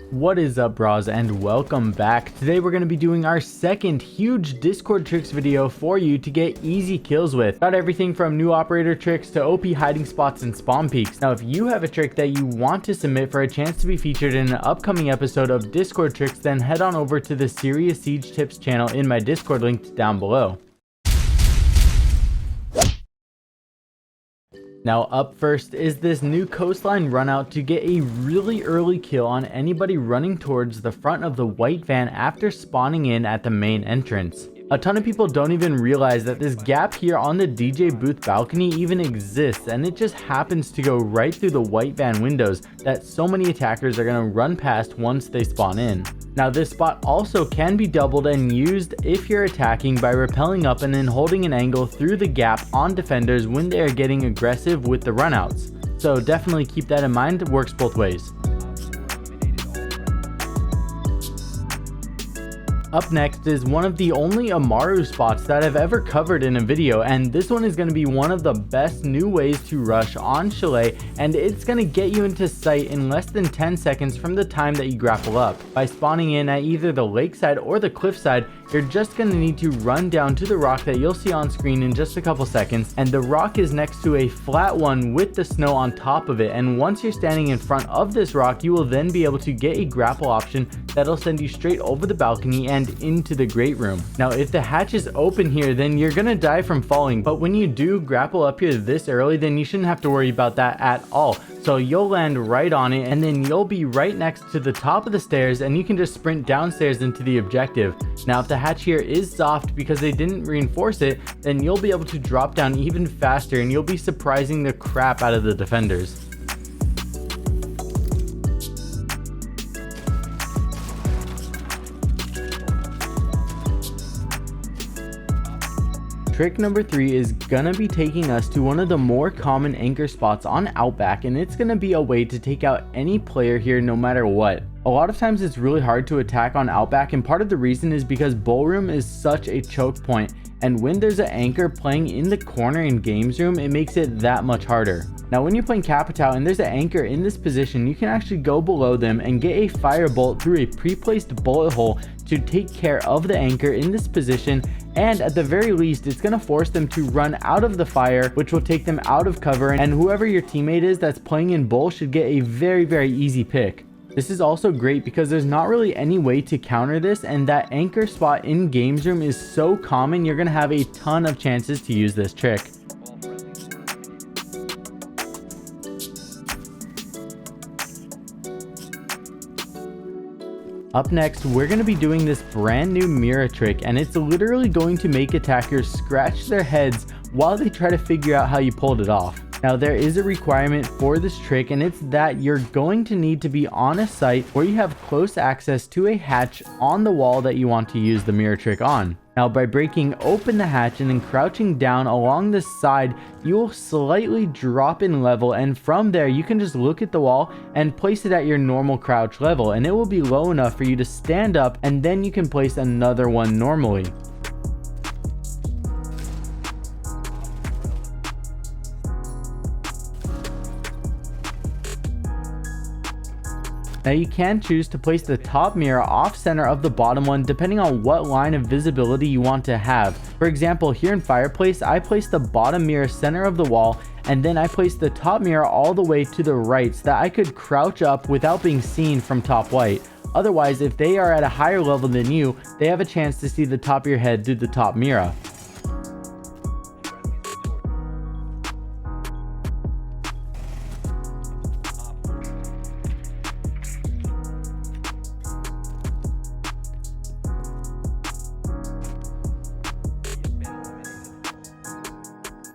What is up, bros, and welcome back. Today we're going to be doing our second huge Discord tricks video for you to get easy kills with. Got everything from new operator tricks to OP hiding spots and spawn peaks. Now if you have a trick that you want to submit for a chance to be featured in an upcoming episode of Discord tricks, then head on over to the Serious Siege Tips channel in my Discord linked down below. Now up first is this new Coastline run out to get a really early kill on anybody running towards the front of the white van after spawning in at the main entrance. A ton of people don't even realize that this gap here on the DJ booth balcony even exists, and it just happens to go right through the white van windows that so many attackers are going to run past once they spawn in. Now this spot also can be doubled and used if you're attacking by rappelling up and then holding an angle through the gap on defenders when they are getting aggressive with the runouts. So definitely keep that in mind, it works both ways. Up next is one of the only Amaru spots that I've ever covered in a video, and this one is going to be one of the best new ways to rush on Chalet, and it's going to get you into sight in less than 10 seconds from the time that you grapple up. By spawning in at either the lakeside or the cliffside, you're just going to need to run down to the rock that you'll see on screen in just a couple seconds, and the rock is next to a flat one with the snow on top of it, and once you're standing in front of this rock, you will then be able to get a grapple option that'll send you straight over the balcony and into the great room. Now if the hatch is open here, then you're gonna die from falling, but when you do grapple up here this early, then you shouldn't have to worry about that at all. So you'll land right on it, and then you'll be right next to the top of the stairs, and you can just sprint downstairs into the objective. Now if the hatch here is soft because they didn't reinforce it, then you'll be able to drop down even faster, and you'll be surprising the crap out of the defenders. Trick number 3 is gonna be taking us to one of the more common anchor spots on Outback, and it's gonna be a way to take out any player here no matter what. A lot of times it's really hard to attack on Outback, and part of the reason is because Ballroom is such a choke point, and when there's an anchor playing in the corner in Games Room, it makes it that much harder. Now when you're playing Capitao and there's an anchor in this position, you can actually go below them and get a firebolt through a pre-placed bullet hole to take care of the anchor in this position, and at the very least it's going to force them to run out of the fire, which will take them out of cover, and whoever your teammate is that's playing in bull should get a very easy pick. This is also great because there's not really any way to counter this, and that anchor spot in Games Room is so common, you're going to have a ton of chances to use this trick. Up next, we're going to be doing this brand new Mira trick, and it's literally going to make attackers scratch their heads while they try to figure out how you pulled it off. Now there is a requirement for this trick, and it's that you're going to need to be on a site where you have close access to a hatch on the wall that you want to use the mirror trick on. Now by breaking open the hatch and then crouching down along the side, you will slightly drop in level, and from there you can just look at the wall and place it at your normal crouch level, and it will be low enough for you to stand up, and then you can place another one normally. Now you can choose to place the top mirror off center of the bottom one depending on what line of visibility you want to have. For example, here in Fireplace, I placed the bottom mirror center of the wall, and then I placed the top mirror all the way to the right so that I could crouch up without being seen from top white. Otherwise, if they are at a higher level than you, they have a chance to see the top of your head through the top mirror.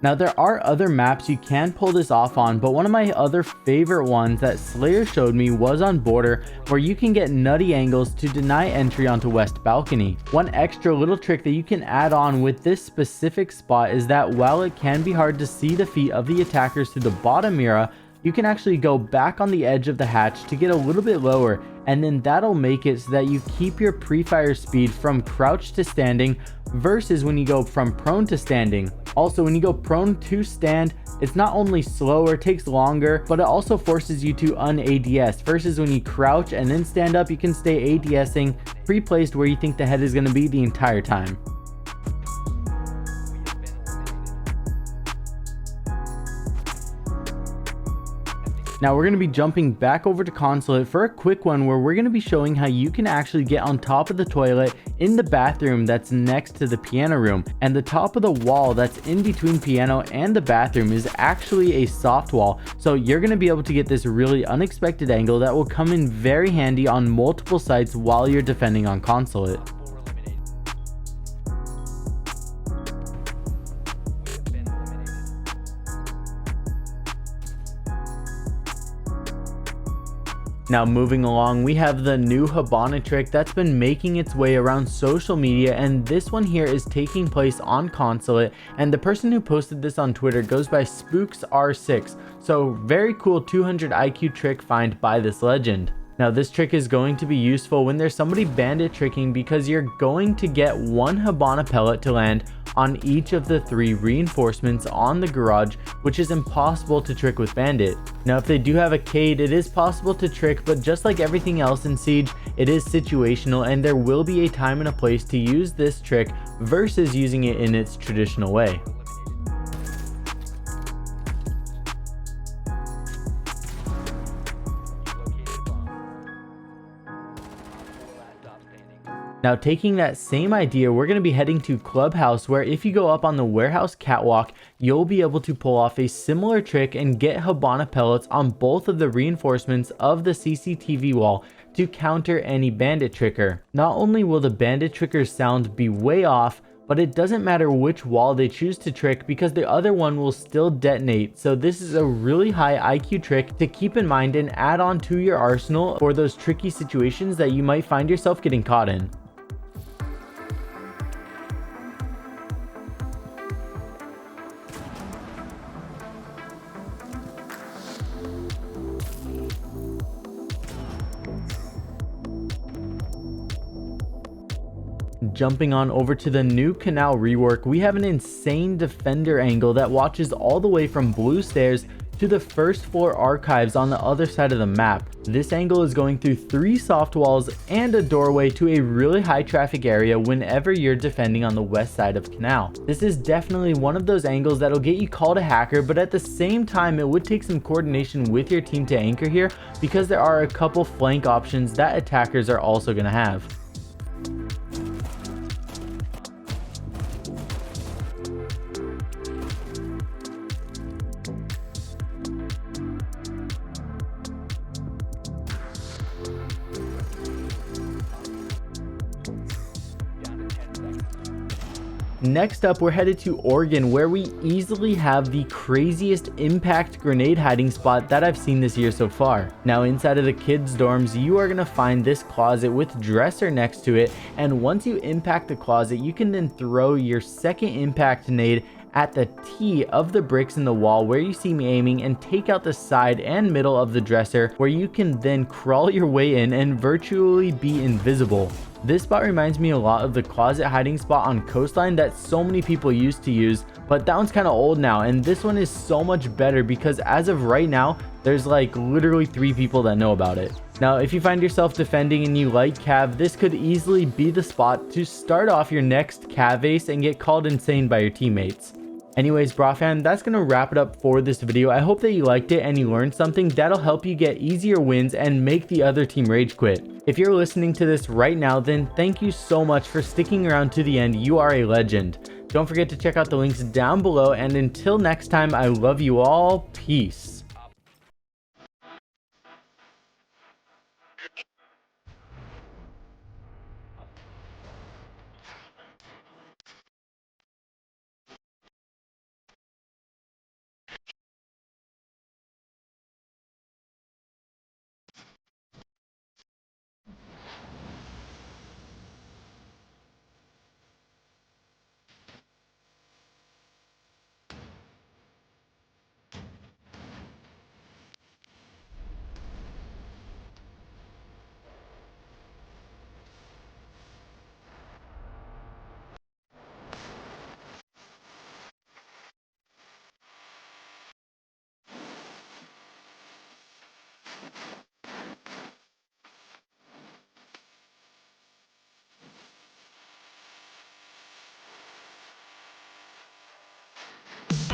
Now there are other maps you can pull this off on, but one of my other favorite ones that Slayer showed me was on Border, where you can get nutty angles to deny entry onto West Balcony. One extra little trick that you can add on with this specific spot is that while it can be hard to see the feet of the attackers through the bottom mirror, you can actually go back on the edge of the hatch to get a little bit lower, and then that'll make it so that you keep your pre-fire speed from crouch to standing versus when you go from prone to standing. Also, when you go prone to stand, it's not only slower, takes longer, but it also forces you to un-ADS versus when you crouch and then stand up, you can stay ADSing pre-placed where you think the head is going to be the entire time. Now we're going to be jumping back over to Consulate for a quick one where we're going to be showing how you can actually get on top of the toilet in the bathroom that's next to the piano room. And the top of the wall that's in between piano and the bathroom is actually a soft wall. So you're going to be able to get this really unexpected angle that will come in very handy on multiple sites while you're defending on Consulate. Now moving along, we have the new Hibana trick that's been making its way around social media, and this one here is taking place on Consulate, and the person who posted this on Twitter goes by SpooksR6. So very cool 200 IQ trick find by this legend. Now this trick is going to be useful when there's somebody bandit tricking because you're going to get one Hibana pellet to land on each of the 3 reinforcements on the garage, which is impossible to trick with bandit. Now if they do have a Cade, it is possible to trick, but just like everything else in Siege, it is situational and there will be a time and a place to use this trick versus using it in its traditional way. Now taking that same idea, we're going to be heading to Clubhouse, where if you go up on the warehouse catwalk, you'll be able to pull off a similar trick and get Hibana pellets on both of the reinforcements of the CCTV wall to counter any bandit tricker. Not only will the bandit tricker's sound be way off, but it doesn't matter which wall they choose to trick because the other one will still detonate. So this is a really high IQ trick to keep in mind and add on to your arsenal for those tricky situations that you might find yourself getting caught in. Jumping on over to the new Kanal rework, we have an insane defender angle that watches all the way from blue stairs to the first floor archives on the other side of the map. This angle is going through 3 soft walls and a doorway to a really high traffic area whenever you're defending on the west side of Kanal. This is definitely one of those angles that'll get you called a hacker, but at the same time it would take some coordination with your team to anchor here because there are a couple flank options that attackers are also going to have. Next up, we're headed to Oregon, where we easily have the craziest impact grenade hiding spot that I've seen this year so far. Now inside of the kids' dorms, you are going to find this closet with dresser next to it, and once you impact the closet, you can then throw your second impact nade at the T of the bricks in the wall where you see me aiming and take out the side and middle of the dresser, where you can then crawl your way in and virtually be invisible. This spot reminds me a lot of the closet hiding spot on Coastline that so many people used to use, but that one's kind of old now, and this one is so much better because as of right now, there's like literally 3 people that know about it. Now, if you find yourself defending and you like Cav, this could easily be the spot to start off your next Cav ace and get called insane by your teammates. Anyways, bra fam, that's gonna wrap it up for this video. I hope that you liked it and you learned something that'll help you get easier wins and make the other team rage quit. If you're listening to this right now, then thank you so much for sticking around to the end. You are a legend. Don't forget to check out the links down below, and until next time, I love you all. Peace.